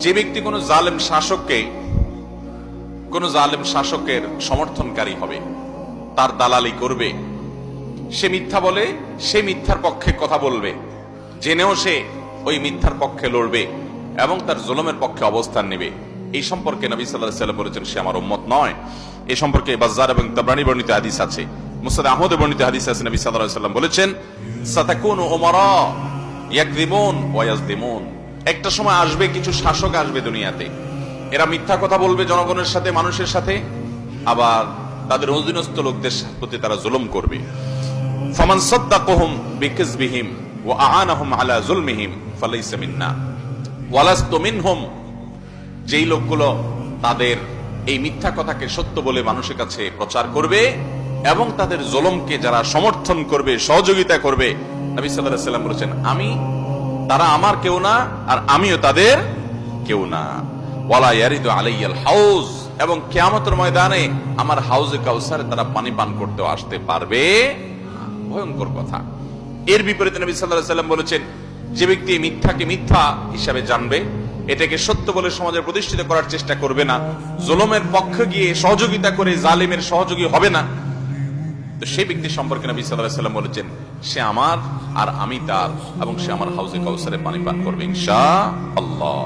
যে ব্যক্তি কোনো জালেম শাসকের সমর্থনকারী হবে, তার দালালি করবে, সে মিথ্যা বলে, সে মিথ্যার পক্ষে কথা বলবে, জেনেও সে ওই মিথ্যার পক্ষে লড়বে এবং তার জুলুমের পক্ষে অবস্থান নেবে, এই সম্পর্কে নবী সাল্লাল্লাহু আলাইহি ওয়াসাল্লাম বলেছেন সে আমার উম্মত নয়। এই সম্পর্কে বাজ্জার এবং তাবরানী বর্ণিত হাদিস আছে, মুসনাদ আহমদে বর্ণিত হাদিস আছে। নবী সাল্লাল্লাহু আলাইহি ওয়াসাল্লাম বলেছেন সাতাকুনু উমারা ইয়াকযিবুন ওয়া ইয়াজলিমুন, একটা সময় আসবে, কিছু শাসক আসবে দুনিয়াতে, এরা মিথ্যা কথা বলবে জনগণের সাথে, মানুষের সাথে, আবার তাদের অধীনস্থ লোকদের প্রতি তারা জুলুম করবে। ফামান সাদ্দাকাহুম বিকিযবিহিম ওয়া আ'আনাহুম আলা যুলমিহিম ফালাইসা মিন্না ওয়া লাস্তু মিনহুম, যেই লোকগুলো তাদের এই মিথ্যা কথাকে সত্য বলে মানুষের কাছে প্রচার করবে এবং তাদের জুলুমকে যারা সমর্থন করবে, সহযোগিতা করবে, নবী সাল্লাল্লাহু আলাইহি ওয়াসাল্লাম বলেছেন তারা আমার কেউ না আর আমিও তাদের কেউ না। ওয়ালা ইয়ারিদু আলাইয়াল হাউজ, এবং কিয়ামতের ময়দানে আমার হাউজে কাউসারে তারা পানি পান করতে আসতে পারবে। ভয়ঙ্কর কথা। এর বিপরীতে নবী সাল্লাল্লাহু আলাইহি ওয়াসাল্লাম বলেছেন যে ব্যক্তি মিথ্যাকে মিথ্যা হিসাবে জানবে, এটাকে সত্য বলে সমাজে প্রতিষ্ঠিত করার চেষ্টা করবে না, জুলুমের পক্ষে গিয়ে সহযোগিতা করে জালিমের সহযোগী হবে না, তো সেই ব্যক্তি সম্পর্কে নবী সাল্লাল্লাহু আলাইহি ওয়াসাল্লাম বলেছেন সে আমার আর আমি তার, এবং সে আমার হাউজে কাউসারে পানি পান করবে ইনশাআল্লাহ।